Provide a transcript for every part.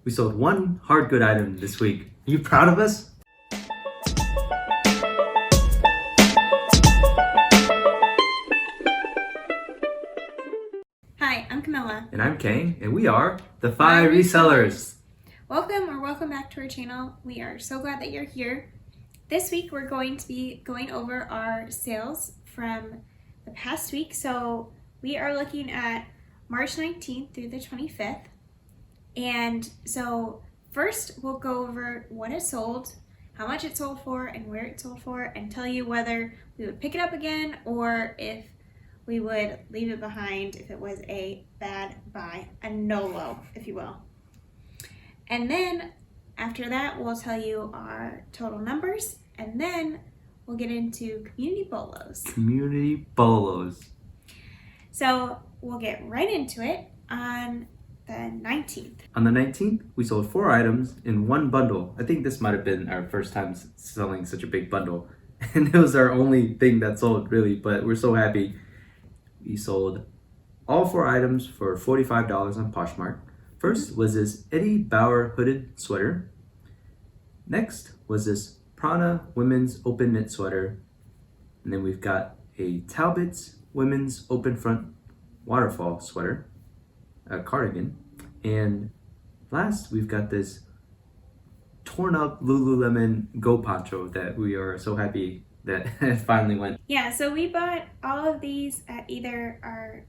We sold one hard good item this week. Are you proud of us? Hi, I'm Camilla. And I'm Kane, and we are the 5 Resellers. Welcome back to our channel. We are so glad that you're here. This week we're going to be going over our sales from the past week. So we are looking at March 19th through the 25th. And so first we'll go over what it sold, how much it sold for, and where it sold for, and tell you whether we would pick it up again or if we would leave it behind if it was a bad buy, a no-lo, if you will. And then after that, we'll tell you our total numbers, and then we'll get into community BOLOs. Community BOLOs. So we'll get right into it on the 19th. On the 19th, we sold 4 items in one bundle. I think this might have been our first time selling such a big bundle. And it was our only thing that sold, really, but we're so happy. We sold all 4 items for $45 on Poshmark. First was this Eddie Bauer hooded sweater. Next was this Prana women's open knit sweater. And then we've got a Talbot's women's open front waterfall sweater, a cardigan. And last, we've got this torn up Lululemon Go poncho that we are so happy that it finally went. Yeah, so we bought all of these at either our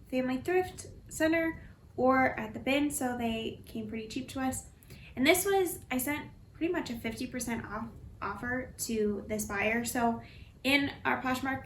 family thrift center or at the bin, so they came pretty cheap to us. And this was, I sent pretty much a 50% off offer to this buyer. So in our Poshmark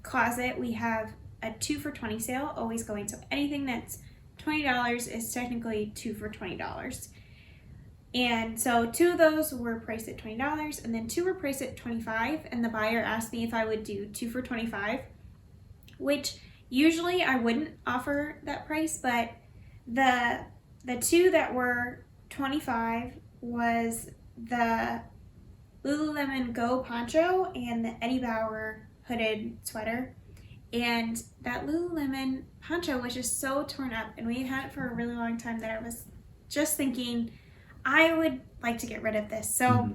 closet, we have a 2 for $20 sale always going. So anything that's $20 is technically 2 for $20. And so 2 of those were priced at $20, and then 2 were priced at $25, and the buyer asked me if I would do 2 for $25, which usually I wouldn't offer that price, but the 2 that were $25 was the Lululemon Go poncho and the Eddie Bauer hooded sweater. And that Lululemon poncho was just so torn up, and we had it for a really long time that I was just thinking I would like to get rid of this. So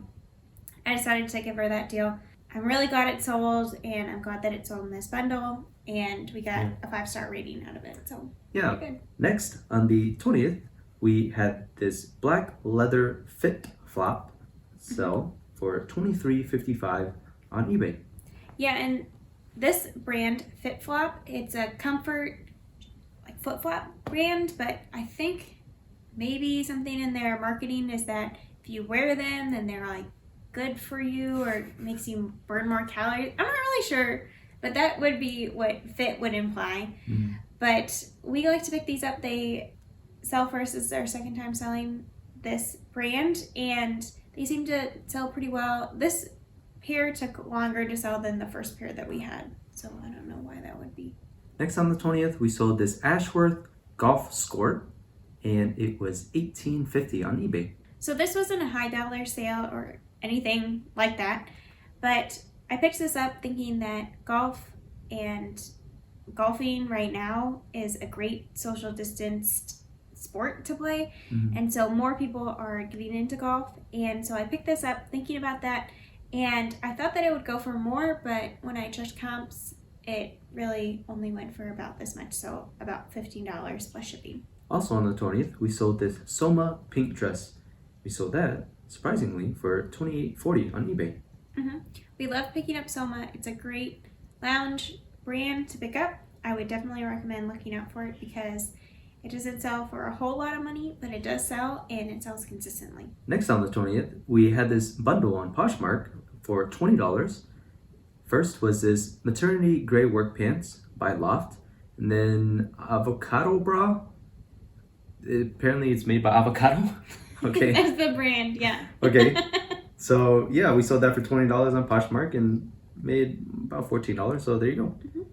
I decided to give her that deal. I'm really glad it sold, and I'm glad that it sold in this bundle, and we got a 5-star rating out of it. So yeah. good. Next, on the 20th, we had this black leather fit flop sell for $23.55 on eBay. Yeah, and this brand, Fit Flop, it's a comfort, like foot flop brand, but I think maybe something in their marketing is that if you wear them, then they're like good for you or makes you burn more calories. I'm not really sure, but that would be what fit would imply. But we like to pick these up. They sell for us. This is our second time selling this brand, and they seem to sell pretty well. This pair took longer to sell than the first pair that we had, so I don't know why that would be. Next, on the 20th, we sold this Ashworth golf skirt, and it was $18.50 on eBay. So this wasn't a high dollar sale or anything like that, but I picked this up thinking that golf and golfing right now is a great social distanced sport to play, and so more people are getting into golf, and so I picked this up thinking about that, and I thought that it would go for more, but when I checked comps, it really only went for about this much, so about $15 plus shipping. Also on the 20th, we sold this Soma pink dress. We sold that, surprisingly, for $28.40 on eBay. We love picking up Soma. It's a great lounge brand to pick up. I would definitely recommend looking out for it because it doesn't sell for a whole lot of money, but it does sell, and it sells consistently. Next, on the 20th, we had this bundle on Poshmark for $20. First was this maternity gray work pants by Loft, and then avocado bra. Apparently it's made by avocado. Okay. That's the brand, yeah. Okay. So yeah, we sold that for $20 on Poshmark and made about $14. So there you go.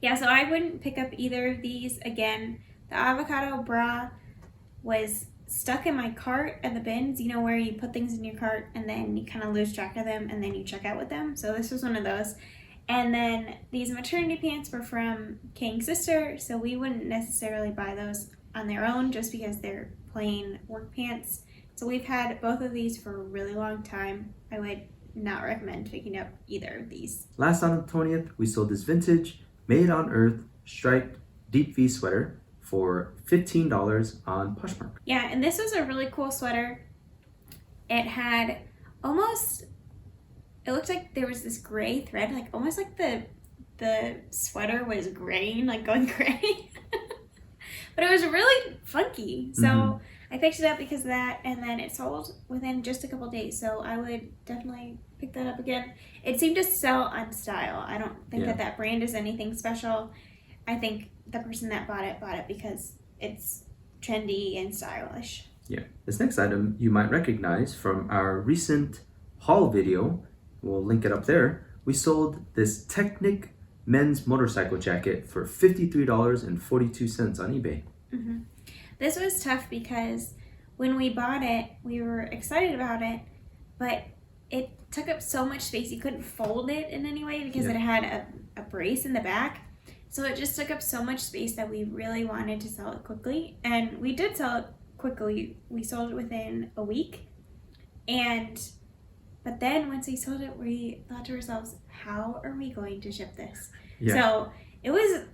Yeah, so I wouldn't pick up either of these again. The avocado bra was stuck in my cart at the bins, you know, where you put things in your cart and then you kind of lose track of them and then you check out with them. So this was one of those. And then these maternity pants were from King's sister, so we wouldn't necessarily buy those on their own just because they're plain work pants. So we've had both of these for a really long time. I would not recommend picking up either of these. Last on the 20th, we sold this vintage made on earth striped deep V sweater for $15 on Poshmark. Yeah, and this was a really cool sweater. It had almost, it looked like there was this gray thread, like almost like the sweater was graying, like going gray. But it was really funky. So I picked it up because of that, and then it sold within just a couple days. So I would definitely pick that up again. It seemed to sell on style. I don't think that brand is anything special. I think the person that bought it because it's trendy and stylish. Yeah. This next item you might recognize from our recent haul video. We'll link it up there. We sold this Technic men's motorcycle jacket for $53.42 on eBay. This was tough because when we bought it, we were excited about it, but it took up so much space. You couldn't fold it in any way because it had a brace in the back. So it just took up so much space that we really wanted to sell it quickly. And we did sell it quickly. We sold it within a week. But then once we sold it, we thought to ourselves, how are we going to ship this? So it was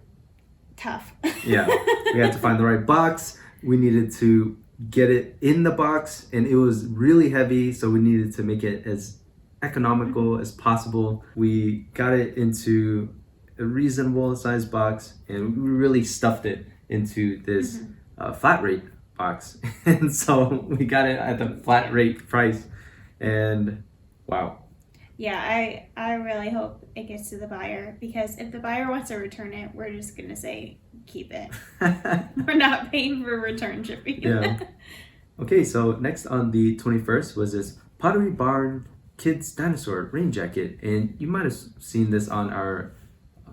tough. We had to find the right box. We needed to get it in the box, and it was really heavy, so we needed to make it as economical as possible. We got it into a reasonable size box, and we really stuffed it into this flat rate box. And so we got it at the flat rate price, and wow. Yeah, I really hope it gets to the buyer, because if the buyer wants to return it, we're just going to say, keep it. We're not paying for return shipping. Okay, so next on the 21st was this Pottery Barn Kids Dinosaur rain jacket. And you might have seen this on our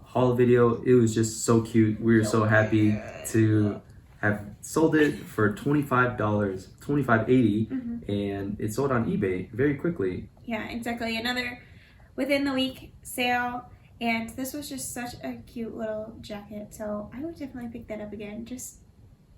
haul video. It was just so cute. We were so happy to have sold it for $25.80, and it sold on eBay very quickly. Yeah, exactly. Another within the week sale, and this was just such a cute little jacket. So I would definitely pick that up again, just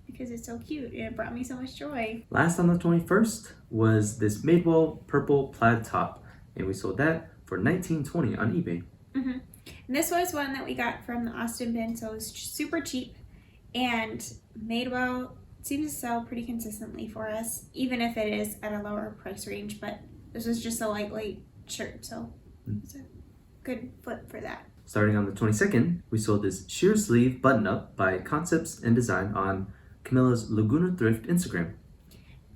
because it's so cute and it brought me so much joy. Last on the 21st was this Madewell purple plaid top, and we sold that for $19.20 on eBay. And this was one that we got from the Austin bin, so it was super cheap, and Madewell seems to sell pretty consistently for us, even if it is at a lower price range. But this was just a lightweight shirt, so it's a good flip for that. Starting on the 22nd, we sold this sheer sleeve button-up by Concepts and Design on Camilla's Laguna Thrift Instagram.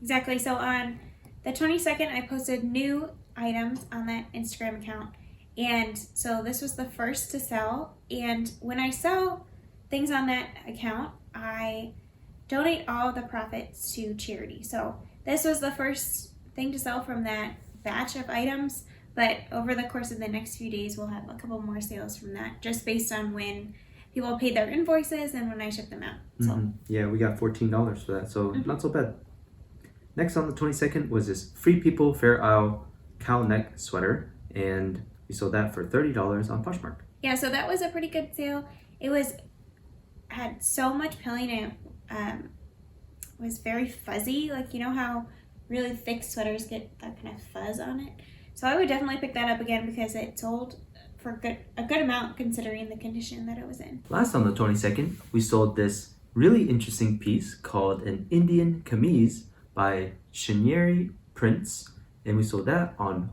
Exactly. So on the 22nd, I posted new items on that Instagram account. And so this was the first to sell. And when I sell things on that account, I donate all the profits to charity. So this was the first thing to sell from that batch of items. But over the course of the next few days, we'll have a couple more sales from that, just based on when people paid their invoices and when I ship them out. So yeah, we got $14 for that, so not so bad. Next on the 22nd was this Free People Fair Isle cow neck sweater, and we sold that for $30 on Poshmark. Yeah, so that was a pretty good sale. It had so much pilling, and it was very fuzzy. Like, you know how really thick sweaters get that kind of fuzz on it? So I would definitely pick that up again because it sold for a good amount considering the condition that it was in. Last on the 22nd, we sold this really interesting piece called an Indian Kameez by Chenieri Prints, and we sold that on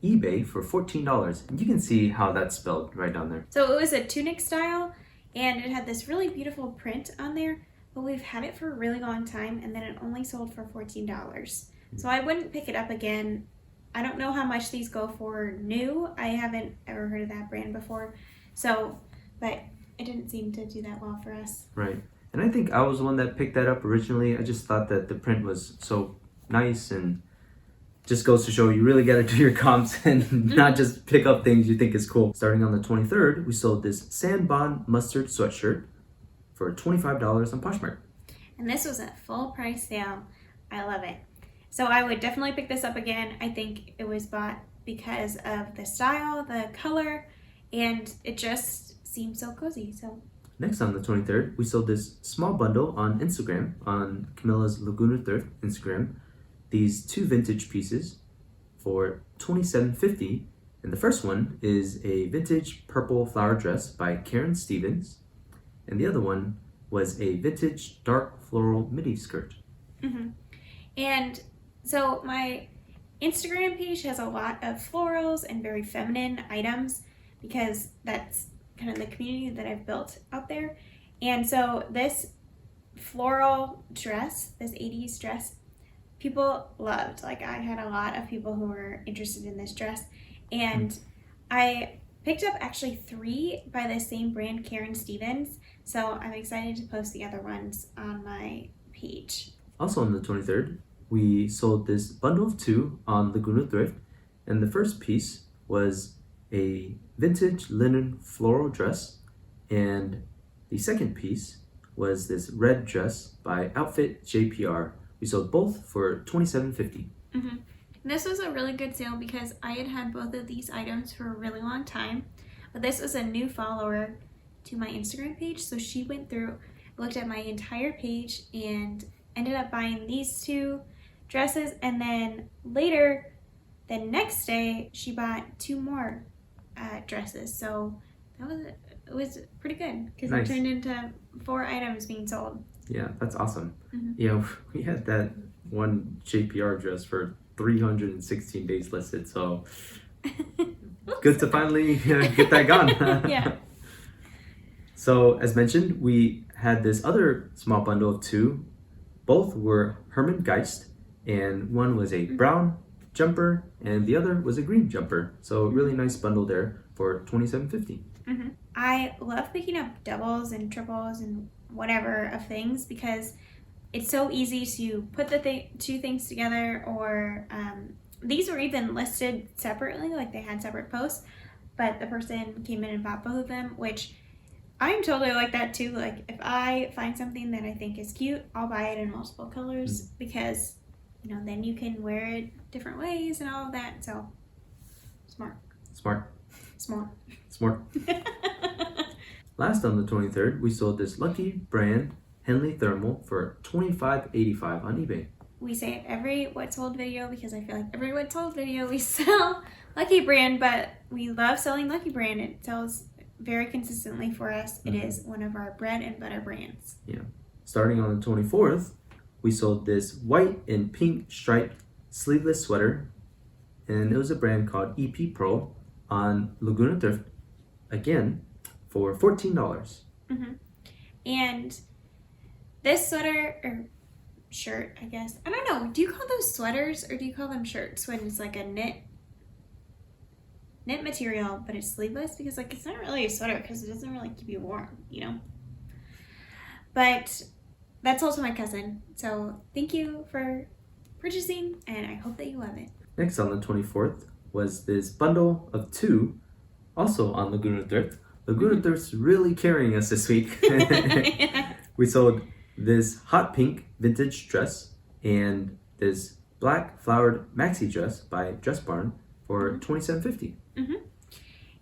eBay for $14. And you can see how that's spelled right down there. So it was a tunic style, and it had this really beautiful print on there, but we've had it for a really long time, and then it only sold for $14. So I wouldn't pick it up again. I don't know how much these go for new. I haven't ever heard of that brand before. So, but it didn't seem to do that well for us. Right. And I think I was the one that picked that up originally. I just thought that the print was so nice, and just goes to show you really got to do your comps and not just pick up things you think is cool. Starting on the 23rd, we sold this Sandbon mustard sweatshirt for $25 on Poshmark. And this was a full price sale. I love it. So I would definitely pick this up again. I think it was bought because of the style, the color, and it just seems so cozy. So Next, on the 23rd, we sold this small bundle on Instagram, on Camilla's Laguna Thrift Instagram. These 2 vintage pieces for $27.50. And the first one is a vintage purple flower dress by Karen Stevens. And the other one was a vintage dark floral midi skirt. Mm-hmm. And so my Instagram page has a lot of florals and very feminine items because that's kind of the community that I've built out there. And so this floral dress, this 80s dress, people loved. Like, I had a lot of people who were interested in this dress. And I picked up actually 3 by the same brand, Karen Stevens. So I'm excited to post the other ones on my page. Also on the 23rd, we sold this bundle of 2 on Laguna Thrift. And the first piece was a vintage linen floral dress. And the second piece was this red dress by Outfit JPR. We sold both for $27.50. Mm-hmm. This was a really good sale because I had both of these items for a really long time. But this was a new follower to my Instagram page. So she went through, looked at my entire page, and ended up buying these 2 dresses. And then later, the next day, she bought 2 more dresses. So it was pretty good because Nice. It turned into 4 items being sold. Yeah, that's awesome. Mm-hmm. Yeah, we had that one JPR dress for 316 days listed, so good to finally get that gone. Yeah. So, as mentioned, we had this other small bundle of 2. Both were Herman Geist, and one was a brown jumper, and the other was a green jumper. So, really nice bundle there for $27.50. Mm-hmm. I love picking up doubles and triples and whatever of things because it's so easy to put the 2 things together, or these were even listed separately, like they had separate posts, but the person came in and bought both of them, which I'm totally like that too. Like, if I find something that I think is cute, I'll buy it in multiple colors because, then you can wear it different ways and all of that. So, smart. Last on the 23rd, we sold this Lucky brand Henley thermal for $25.85 on eBay. We say it every What's Sold video because I feel like every What's Sold video we sell Lucky brand, but we love selling Lucky brand. It sells very consistently for us. It is one of our bread and butter brands. Yeah. Starting on the 24th, we sold this white and pink striped sleeveless sweater, and it was a brand called EP Pro on Laguna Thrift, again, for $14. Mm-hmm. And this sweater, or shirt, I guess. I don't know. Do you call those sweaters or do you call them shirts when it's like a knit material, but it's sleeveless? Because it's not really a sweater because it doesn't really keep you warm, But that's also my cousin. So thank you for purchasing, and I hope that you love it. Next on the 24th was this bundle of 2, also on Laguna Thrift. Laguna Thrift's really carrying us this week. Yeah. We sold this hot pink vintage dress and this black flowered maxi dress by Dress Barn for $27.50. Mm-hmm.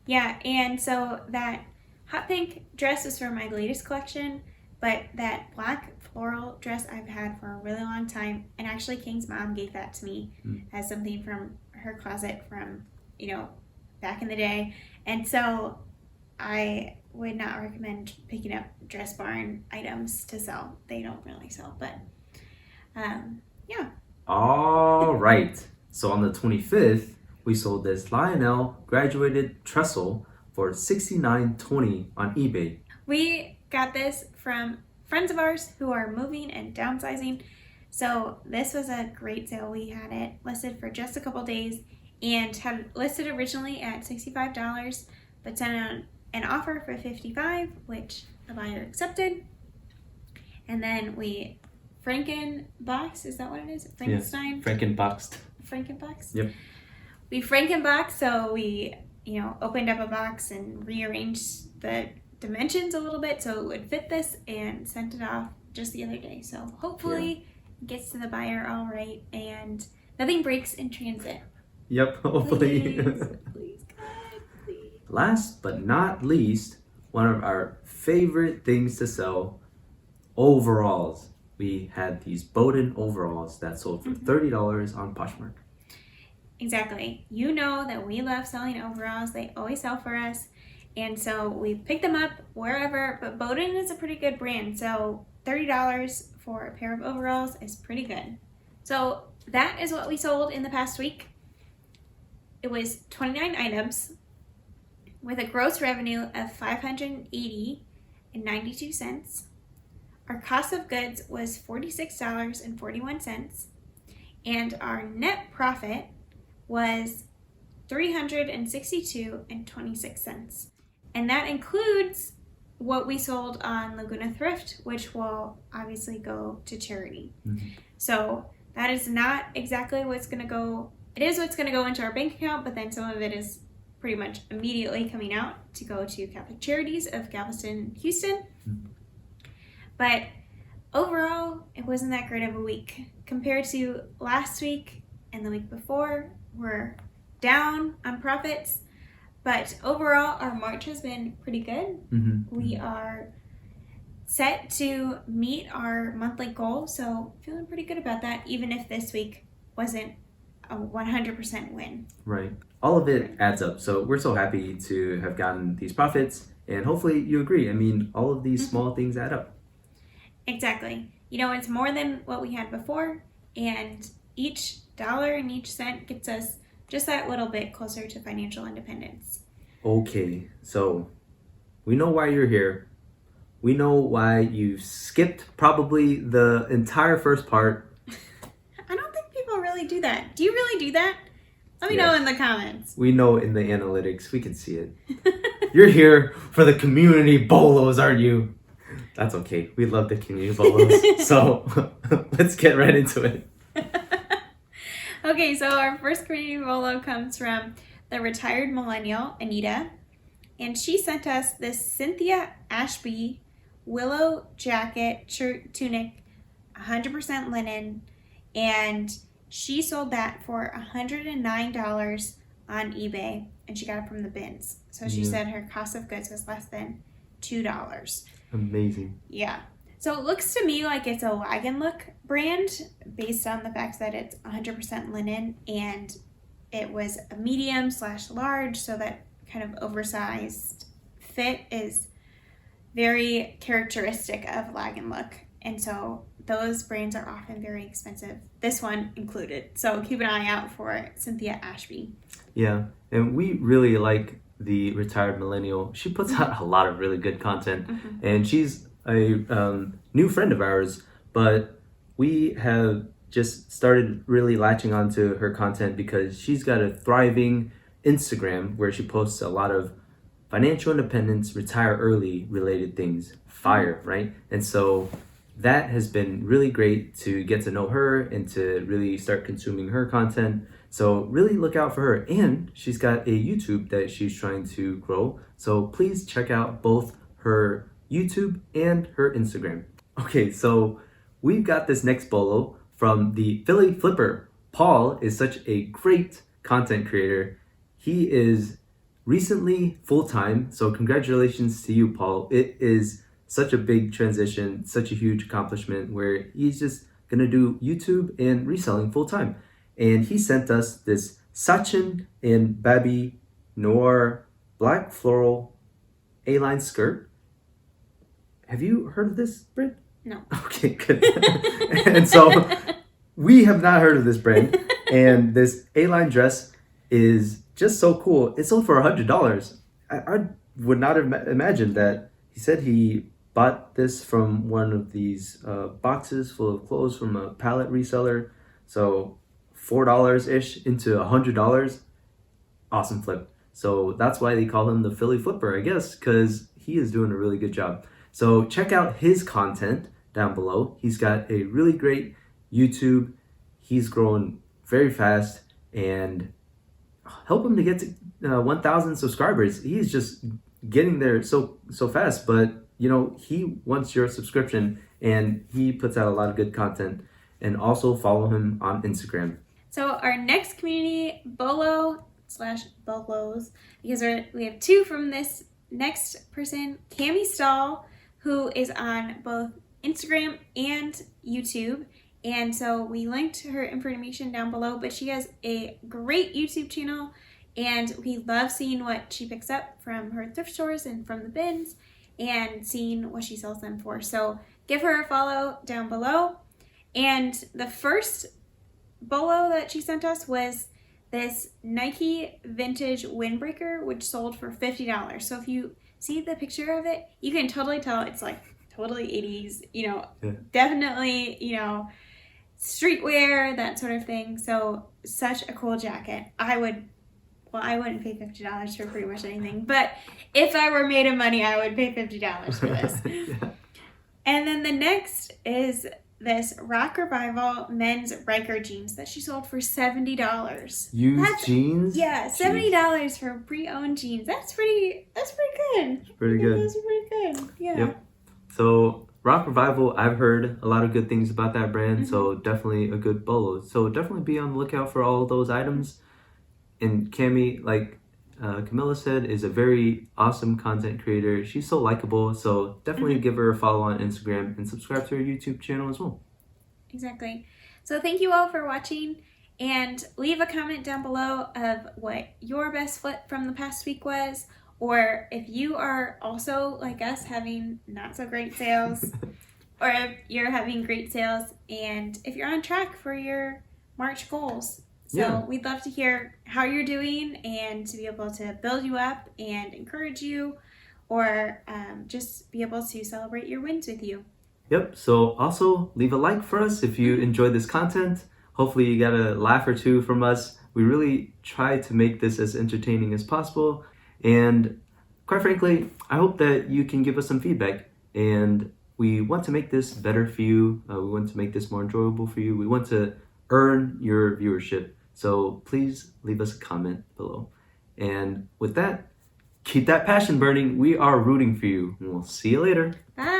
Yeah, and so that hot pink dress is from my latest collection, but that black floral dress I've had for a really long time, and actually King's mom gave that to me as something from her closet from, back in the day. And so I would not recommend picking up Dress Barn items to sell. They don't really sell, but yeah. All right. So on the 25th, we sold this Lionel graduated trestle for $69.20 on eBay. We got this from friends of ours who are moving and downsizing. So this was a great sale. We had it listed for just a couple days and had listed originally at $65, but sent out an offer for $55, which the buyer accepted. And then we Frankenbox, is that what it is? Frankenstein? Yeah, Frankenboxed. Frankenbox? Yep. We Frankenboxed, so we, opened up a box and rearranged the dimensions a little bit so it would fit this, and sent it off just the other day. So hopefully it gets to the buyer all right and nothing breaks in transit. Yep, hopefully. Please, God, please. Last but not least one of our favorite things to sell, overalls. We had these Bowden overalls that sold for $30 on Poshmark. Exactly. You know that we love selling overalls. They always sell for us. And so we picked them up wherever, but Bowden is a pretty good brand. So $30 for a pair of overalls is pretty good. So that is what we sold in the past week. It was 29 items with a gross revenue of $580.92. Our cost of goods was $46.41, and our net profit was $362.26. And that includes what we sold on Laguna Thrift, which will obviously go to charity. So that is not exactly what's going to go. It is what's going to go into our bank account, but then some of it is pretty much immediately coming out to go to Catholic Charities of Galveston, Houston. But overall, it wasn't that great of a week. Compared to last week and the week before, we're down on profits. But overall, our March has been pretty good. We are set to meet our monthly goal, so feeling pretty good about that, even if this week wasn't a 100% win. Right. All of it adds up. So we're so happy to have gotten these profits, and hopefully you agree. I mean, all of these small things add up. Exactly. You know, it's more than what we had before, and each dollar and each cent gets us just that little bit closer to financial independence. Okay, so we know why you're here. We know why you skipped probably the entire first part. I don't think people really do that. Do you really do that? Let me know in the comments. We know in the analytics. We can see it. You're here for the community BOLOs, aren't you? That's okay. We love the community BOLOs. So let's get right into it. Okay, so our first community BOLO comes from the retired millennial, Anita. And she sent us this Cynthia Ashby willow jacket, shirt, tunic, 100% linen. And she sold that for $109 on eBay. And she got it from the bins. So she said her cost of goods was less than $2. Amazing. Yeah. So it looks to me like it's a Wagon Look brand based on the fact that it's 100% linen and it was a medium/large, so that kind of oversized fit is very characteristic of Wagon Look. And so those brands are often very expensive. This one included. So keep an eye out for Cynthia Ashby. Yeah, and we really like the retired millennial. She puts out a lot of really good content, and she's a new friend of ours, but we have just started really latching onto her content because she's got a thriving Instagram where she posts a lot of financial independence, retire early related things. Fire, right? And so that has been really great to get to know her and to really start consuming her content. So really look out for her. And she's got a YouTube that she's trying to grow. So please check out both her YouTube and her Instagram. Okay, so we've got this next BOLO from the Philly Flipper. Paul is such a great content creator. He is recently full-time, so congratulations to you, Paul. It is such a big transition, such a huge accomplishment where he's just gonna do YouTube and reselling full-time. And he sent us this Sachin and Baby Noir black floral A-line skirt. Have you heard of this brand? No. Okay, good. And so we have not heard of this brand. And this A-line dress is just so cool. It sold for $100. I would not have imagined that. He said he bought this from one of these boxes full of clothes from a pallet reseller. So $4-ish into $100. Awesome flip. So that's why they call him the Philly Flipper, I guess, because he is doing a really good job. So check out his content down below. He's got a really great YouTube. He's growing very fast, and help him to get to 1,000 subscribers. He's just getting there so fast, but you know, he wants your subscription, and he puts out a lot of good content. And also follow him on Instagram. So our next community BOLO /BOLOs, because we have two from this next person, Cami Stahl, who is on both Instagram and YouTube. And so we linked her information down below, but she has a great YouTube channel, and we love seeing what she picks up from her thrift stores and from the bins and seeing what she sells them for. So give her a follow down below. And the first BOLO that she sent us was this Nike vintage windbreaker, which sold for $50. So if you see the picture of it, you can totally tell it's like totally 80s, definitely, streetwear, that sort of thing. So such a cool jacket. I wouldn't pay $50 for pretty much anything, but if I were made of money, I would pay $50 for this. Yeah. And then the next is this Rock Revival men's Riker jeans that she sold for $70. Used jeans? Yeah, $70 for pre-owned jeans. That's pretty good. Pretty good. That's pretty good. Yeah. Yep. So Rock Revival, I've heard a lot of good things about that brand, so definitely a good BOLO. So definitely be on the lookout for all of those items. And Cami, like Camilla said, is a very awesome content creator. She's so likable, so definitely give her a follow on Instagram and subscribe to her YouTube channel as well. Exactly. So thank you all for watching, and leave a comment down below of what your best flip from the past week was, or if you are also like us having not so great sales, or if you're having great sales, and if you're on track for your March goals. So we'd love to hear how you're doing and to be able to build you up and encourage you, or just be able to celebrate your wins with you. Yep, so also leave a like for us if you enjoyed this content. Hopefully you got a laugh or two from us. We really try to make this as entertaining as possible. And quite frankly, I hope that you can give us some feedback. And we want to make this better for you. We want to make this more enjoyable for you. We want to earn your viewership. So please leave us a comment below. And with that, keep that passion burning. We are rooting for you. And we'll see you later. Bye.